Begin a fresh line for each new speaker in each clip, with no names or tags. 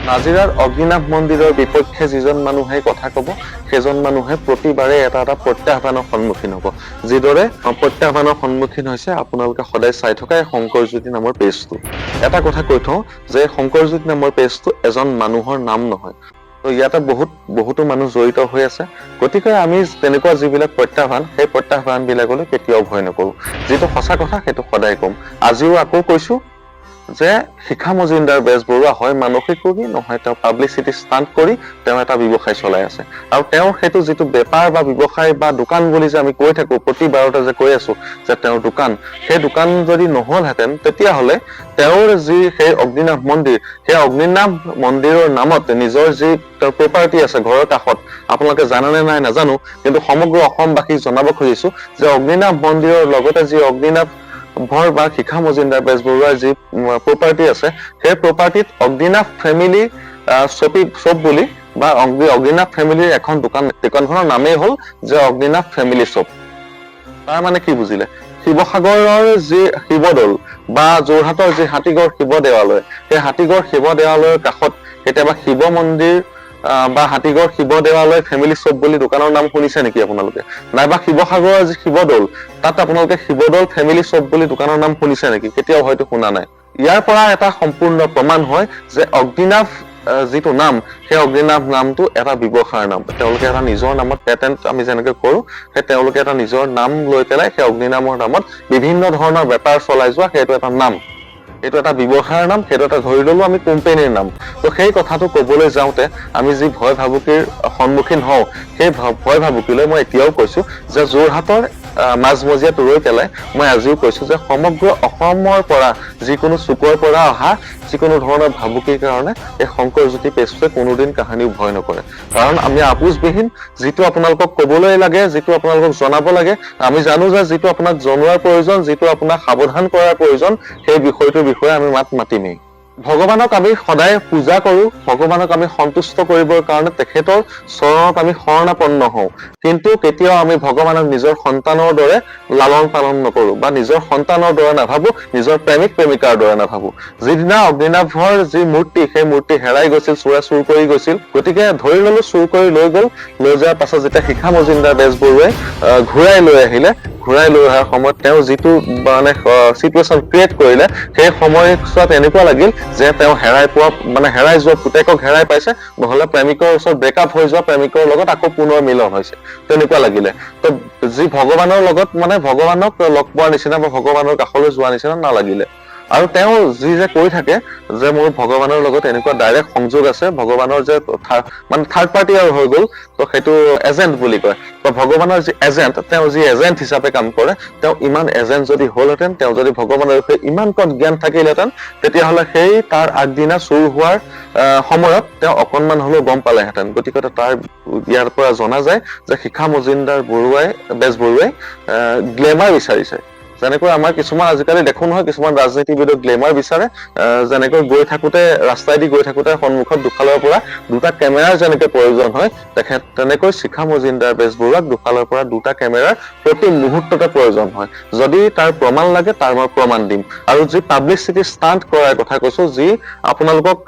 নাজিৰাৰ অগ্নিনাভ মন্দিৰৰ বিপক্ষে যিজন মানুহে কথা ক'ব সেইজন মানুহে প্ৰতিবাৰে এটা প্ৰত্যাহ্বানৰ সন্মুখীন হ'ব। যিদৰে প্ৰত্যাহ্বানৰ সন্মুখীন হৈছে আপোনালোকে সদায় চাই থকা এই শংকৰজ্যোতি নামৰ পেজটো। এটা কথা কৈ থওঁ যে শংকৰজ্যোতি নামৰ পেজটো এজন মানুহৰ নাম নহয়। তো ইয়াতে বহুতো মানুহ জড়িত হৈ আছে। গতিকে আমি তেনেকুৱা যিবিলাক প্ৰত্যাহ্বান সেই প্ৰত্যাহ্বান বিলাকলৈ কেতিয়াও ভয় নকৰো। যিটো সঁচা কথা সেইটো সদায় ক'ম। আজিও আকৌ কৈছো যে শিখা মজুমদাৰ বেজবৰুৱা হয় মানসিক ৰোগী, নহয় তেওঁ পাব্লিচিটি ষ্টাণ্ট কৰি তেওঁ এটা ব্যৱসায় চলাই আছে। আৰু তেওঁৰ সেইটো যিটো বেপাৰ বা ব্যৱসায় বা দোকান বুলি যে আমি কৈ থাকো প্ৰতিবাৰতে যে কৈ আছো যে তেওঁৰ দোকান, সেই দোকান যদি নহলহেঁতেন তেতিয়াহ'লে তেওঁৰ যি সেই অগ্নিনাভ মন্দিৰ, সেই অগ্নিনাভ মন্দিৰৰ নামত নিজৰ যি তেওঁৰ প্ৰপাৰ্টি আছে ঘৰৰ কাষত, আপোনালোকে জানেনে নাই নাজানো, কিন্তু সমগ্ৰ অসমবাসীক জনাব খুজিছো যে অগ্নিনাভ মন্দিৰৰ লগতে যি অগ্নিনাভ ভৰ বা শিখা মজুমদাৰ বেজবৰুৱাৰ যি প্ৰপাৰ্টি আছে সেই প্ৰপাৰ্টিত অগ্নিনাভ ফেমিলি শ্বপ বুলি বা অগ্নিনাভ ফেমিলিৰ এখন দোকানখনৰ নামেই হ'ল যে অগ্নিনাভ ফেমিলি শ্বপ। তাৰ মানে কি বুজিলে? শিৱসাগৰৰ যি শিৱদৌল বা যোৰহাটৰ যি হাতীগড় শিৱ দেৱালয়, সেই হাতীগড় শিৱ দেৱালয়ৰ কাষত কেতিয়াবা শিৱ মন্দিৰ বা হাতীগড় শিৱ দেৱালয় ফেমিলি শ্বপ বুলি দোকানৰ নাম শুনিছে নেকি আপোনালোকে? নাইবা শিৱসাগৰৰ যি শিৱদৌল তাত আপোনালোকে শিৱদৌল ফেমিলি শ্বপ বুলি দোকানৰ নাম শুনিছে নেকি? কেতিয়াও হয়তো শুনা নাই। ইয়াৰ পৰা এটা সম্পূৰ্ণ প্ৰমাণ হয় যে অগ্নিনাভ যিটো নাম সেই অগ্নিনাভ নামটো এটা ব্যৱসায়ৰ নাম। তেওঁলোকে এটা নিজৰ নামত পেটেন্ট আমি যেনেকে কৰো, সেই তেওঁলোকে এটা নিজৰ নাম লৈ পেলাই সেই অগ্নিনামৰ নামত বিভিন্ন ধৰণৰ বেপাৰ চলাই যোৱা সেইটো এটা নাম, এইটো এটা ব্যৱসায়ৰ নাম, সেইটো এটা ধৰি ললো আমি কোম্পানীৰ নাম। তো সেই কথাটো কবলৈ যাওঁতে আমি যি ভয় ভাবুকিৰ সন্মুখীন হওঁ সেই ভয় ভাবুকিলৈ মই এতিয়াও কৈছো যে যোৰহাটৰ মাজমজিয়াত ৰৈ পেলাই মই আজিও কৈছো যে সমগ্ৰ অসমৰ পৰা যিকোনো চুকৰ পৰা অহা যিকোনো ধৰণৰ ভাবুকিৰ কাৰণে এই শংকৰজ্যোতি পেজটোৱে কোনোদিন কাহানিও ভয় নকৰে। কাৰণ আমি আপোচবিহীন, যিটো আপোনালোকক কবলৈ লাগে, যিটো আপোনালোকক জনাব লাগে, আমি জানো যে যিটো আপোনাক জনোৱাৰ প্ৰয়োজন, যিটো আপোনাক সাৱধান কৰাৰ প্ৰয়োজন, সেই বিষয়টোৰ বিষয়ে আমি মাত মাতিমেই। ভগৱানক আমি সদায় পূজা কৰো, ভগৱানক আমি সন্তুষ্ট কৰিবৰ কাৰণে তেখেতৰ চৰণত আমি শৰণাপন্ন হওঁ, কিন্তু কেতিয়াও আমি ভগৱানক নিজৰ সন্তানৰ দৰে লালন পালন নকৰো বা নিজৰ সন্তানৰ দৰে নাভাবো, নিজৰ প্ৰেমিক প্ৰেমিকাৰ দৰে নাভাবো। যিদিনা অগ্নিনাভৰ যি মূৰ্তি সেই মূৰ্তি হেৰাই গৈছিল, চোৰে চুৰ কৰি গৈছিল, গতিকে ধৰি ললো চুৰ কৰি লৈ গল, লৈ যোৱাৰ পাছত যেতিয়া শিখা মজুমদাৰ বেজবৰুৱাই ঘূৰাই লৈ আহিলে, ঘূৰাই লৈ অহাৰ সময়ত তেওঁ যিটো মানে চিটুৱেশ্যন ক্ৰিয়েট কৰিলে সেই সময়ছোৱাত এনেকুৱা লাগিল যে তেওঁ হেৰাই যোৱা পুতেকক হেৰাই পাইছে, নহলে প্ৰেমিকৰ ওচৰত ব্ৰেকআপ হৈ যোৱা প্ৰেমিকৰ লগত আকৌ পুনৰ মিলন হৈছে, তেনেকুৱা লাগিলে। তো যি ভগৱানৰ লগত মানে ভগৱানক লগ পোৱাৰ নিচিনা বা ভগৱানৰ কাষলৈ যোৱা নিচিনা নালাগিলে। আৰু তেওঁ যি যে কৈ থাকে যে মোৰ ভগৱানৰ লগত এনেকুৱা ডাইৰেক্ট সংযোগ আছে, ভগৱানৰ যে মানে থাৰ্ড পাৰ্টি আৰু হৈ গ'ল, তো সেইটো এজেণ্ট বুলি কয়। তো ভগৱানৰ যি এজেণ্ট, তেওঁ যি এজেণ্ট হিচাপে কাম কৰে, তেওঁ ইমান এজেণ্ট যদি হলহেঁতেন, তেওঁ যদি ভগৱানৰ বিষয়ে ইমান কণ জ্ঞান থাকিলহেঁতেন, তেতিয়াহ'লে সেই তাৰ আগদিনা চুৰ হোৱাৰ সময়ত তেওঁ অকণমান হলেও গম পালেহেঁতেন। গতিকে তাৰ ইয়াৰ পৰা জনা যায় যে শিখা মজুমদাৰ বেজবৰুৱাই গ্লেমাৰ বিচাৰিছে। যেনেকৈ আমাৰ কিছুমান আজিকালি দেখো নহয়, কিছুমান ৰাজনীতিবিদক গ্লেমাৰ বিচাৰে, যেনেকৈ গৈ থাকোতে ৰাস্তাইদি গৈ থাকোতে সন্মুখত দুফালৰ পৰা দুটা কেমেৰাৰ যেনেকে প্ৰয়োজন হয়, তেনেকৈ শিখা মজুমদাৰ বেজবৰুৱাক দুফালৰ পৰা দুটা কেমেৰাৰ প্ৰতি মুহূৰ্ততে প্ৰয়োজন হয়। যদি তাৰ প্ৰমাণ লাগে তাৰ মই প্ৰমাণ দিম। আৰু যি পাব্লিচিটি ষ্টাণ্ট কৰাৰ কথা কৈছো, যি আপোনালোকক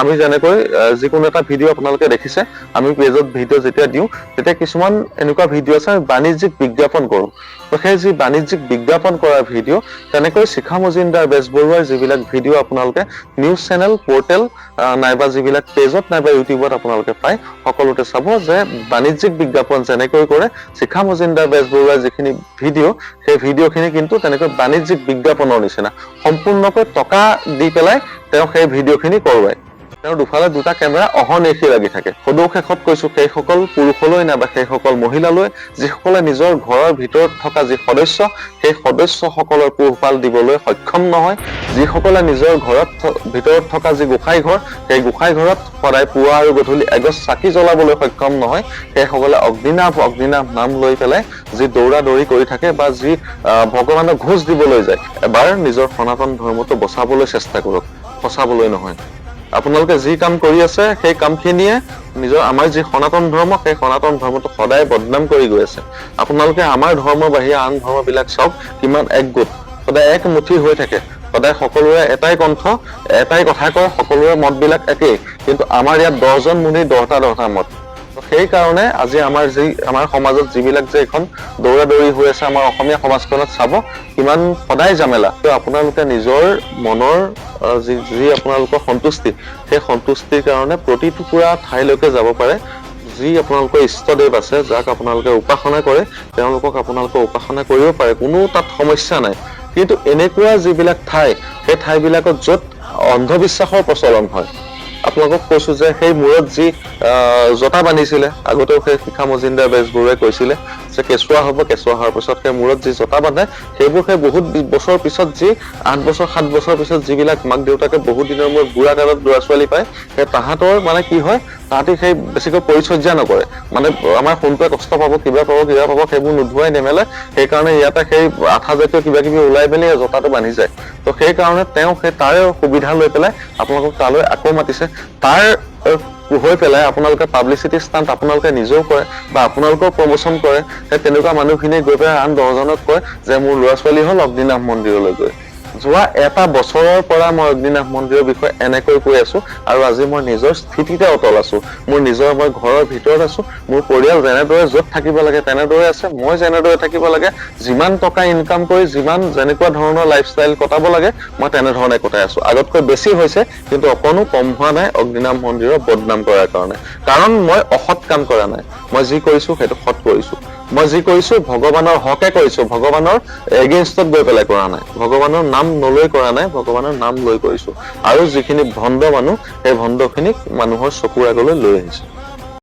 আমি যেনেকৈ যিকোনো এটা ভিডিঅ' আপোনালোকে দেখিছে, আমি পেজত ভিডিঅ' যেতিয়া দিওঁ তেতিয়া কিছুমান এনেকুৱা ভিডিঅ' আছে বাণিজ্যিক বিজ্ঞাপন কৰো। তো সেই যি বাণিজ্যিক বিজ্ঞাপন কৰা ভিডিঅ', তেনেকৈ শিখা মজুমদাৰ বেজবৰুৱাৰ যিবিলাক ভিডিঅ' আপোনালোকে নিউজ চেনেল, পৰ্টেল নাইবা যিবিলাক পেজত নাইবা ইউটিউবত আপোনালোকে পায়, সকলোতে চাব যে বাণিজ্যিক বিজ্ঞাপন যেনেকৈ কৰে শিখা মজুমদাৰ বেজবৰুৱাৰ যিখিনি ভিডিঅ', সেই ভিডিঅ'খিনি কিন্তু তেনেকৈ বাণিজ্যিক বিজ্ঞাপনৰ নিচিনা সম্পূৰ্ণকৈ টকা দি পেলাই তেওঁ সেই ভিডিঅ'খিনি কৰোৱায়। তেওঁৰ দুফালে দুটা কেমেৰা অহৰ্নিশে লাগি থাকে। সদৌ শেষত কৈছো, সেইসকল পুৰুষলৈ নাইবা সেইসকল মহিলালৈ যিসকলে নিজৰ ঘৰৰ ভিতৰত থকা যি সদস্য, সেই সদস্যসকলৰ পোহপাল দিবলৈ সক্ষম নহয়, যিসকলে নিজৰ ভিতৰত থকা যি গোসাঁই ঘৰ, সেই গোসাঁই ঘৰত সদায় পুৱা আৰু গধূলি এগছ চাকি জ্বলাবলৈ সক্ষম নহয়, সেইসকলে অগ্নিনাভ নাম লৈ পেলাই যি দৌৰা দৌৰি কৰি থাকে বা যি ভগৱানক ঘোষ দিবলৈ যায়, এবাৰ নিজৰ সনাতন ধৰ্মটো বচাবলৈ চেষ্টা কৰক, ফচাবলৈ নহয়। আপোনালোকে যি কাম কৰি আছে সেই কামখিনিয়ে আমাৰ যি সনাতন ধৰ্ম, সেই সনাতন ধৰ্মটো সদায় বদনাম কৰি গৈ আছে। আপোনালোকে আমাৰ ধৰ্মৰ বাহিৰে আন ধৰ্মবিলাক চাওক, কিমান একগোট, সদায় একমুঠি হৈ থাকে। সদায় সকলোৰে এটাই কণ্ঠ, এটাই কথা কয়, সকলোৰে মতবিলাক একেই, কিন্তু আমাৰ ইয়াত 10জন মুনি 10টা মত। সেই কাৰণে আজি আমাৰ সমাজত যিবিলাক যে এখন দৌৰা দৌৰি হৈ আছে, আমাৰ অসমীয়া সমাজখনত চাব কিমান সদায় জামেলা। আপোনালোকে নিজৰ মনৰ যি আপোনালোকৰ সন্তুষ্টি, সেই সন্তুষ্টিৰ কাৰণে প্ৰতি টুকুৰা ঠাইলৈকে যাব পাৰে। যি আপোনালোকৰ ইষ্টদেৱ আছে, যাক আপোনালোকে উপাসনা কৰে, তেওঁলোকক আপোনালোকে উপাসনা কৰিব পাৰে, কোনো তাত সমস্যা নাই। কিন্তু এনেকুৱা যিবিলাক ঠাই, সেই ঠাইবিলাকত য'ত অন্ধবিশ্বাসৰ প্ৰচলন হয়, আপোনালোকক কৈছো যে সেই মূৰত যি জটা বান্ধিছিলে, আগতেও সেই শিখা মজিন্দৰ বেজবৰুৱাই কৈছিলে যে কেঁচুৱা হ'ব, কেঁচুৱা হোৱাৰ পিছত সেই মূৰত যি জটা বান্ধে, সেইবোৰ সেই বহুত বছৰ পিছত, যি 8 বছৰ 7 বছৰ পিছত যিবিলাক মাক দেউতাকে বহুত দিনৰ মূৰত বুঢ়া কালত ল'ৰা ছোৱালী পায়, সেই তাহাঁতৰ মানে কি হয়, তাহাঁতি সেই বেছিকৈ পৰিচৰ্যা নকৰে, মানে আমাৰ সোণটোৱে কষ্ট পাব, কিবা পাব, সেইবোৰ নোধুৱাই নেমেলে, সেইকাৰণে ইয়াতে সেই আঠা জাতীয় কিবা কিবি ওলাই মেলি জটাটো বান্ধি যায়। তো সেইকাৰণে তেওঁ সেই তাৰে সুবিধা লৈ পেলাই আপোনালোকক তালৈ আকৌ মাতিছে। তাৰ হৈ পেলাই আপোনালোকে পাব্লিচিটি ষ্টাণ্ট আপোনালোকে নিজেও কৰে বা আপোনালোকেও প্ৰমোচন কৰে। সেই তেনেকুৱা মানুহখিনিয়ে গৈ পেলাই আন 10জনক কয় যে মোৰ ল'ৰা ছোৱালী হ'ল অগ্নিনাভ মন্দিৰলৈ গৈ। যোৱা এটা বছৰৰ পৰা মই অগ্নিনাভ মন্দিৰৰ বিষয়ে এনেকৈ কৈ আছো, আৰু আজি মই নিজৰ স্থিতিতে অটল আছো। মই ঘৰৰ ভিতৰত আছো, মোৰ পৰিয়াল যেনেদৰে য'ত থাকিব লাগে তেনেদৰে আছে, মই যেনেদৰে থাকিব লাগে, যিমান টকা ইনকাম কৰি যেনেকুৱা ধৰণৰ লাইফষ্টাইল কটাব লাগে, মই তেনেধৰণে কটাই আছো। আগতকৈ বেছি হৈছে, কিন্তু অকণো কম হোৱা নাই অগ্নিনাভ মন্দিৰৰ বদনাম কৰাৰ কাৰণে। কাৰণ মই অসৎ কাম কৰা নাই, মই যি কৰিছো সেইটো সৎ কৰিছো। মই যি কৰিছো ভগৱানৰ হকে কৰিছো, ভগৱানৰ এগেইনষ্টত গৈ পেলাই কৰা নাই, ভগৱানৰ নাম নলৈ কৰা নাই, ভগৱানৰ নাম লৈ কৰিছো। আৰু যিখিনি ভণ্ড মানুহ, সেই ভণ্ডখিনিক মানুহৰ চকুৰ আগলৈ লৈ আহিছো।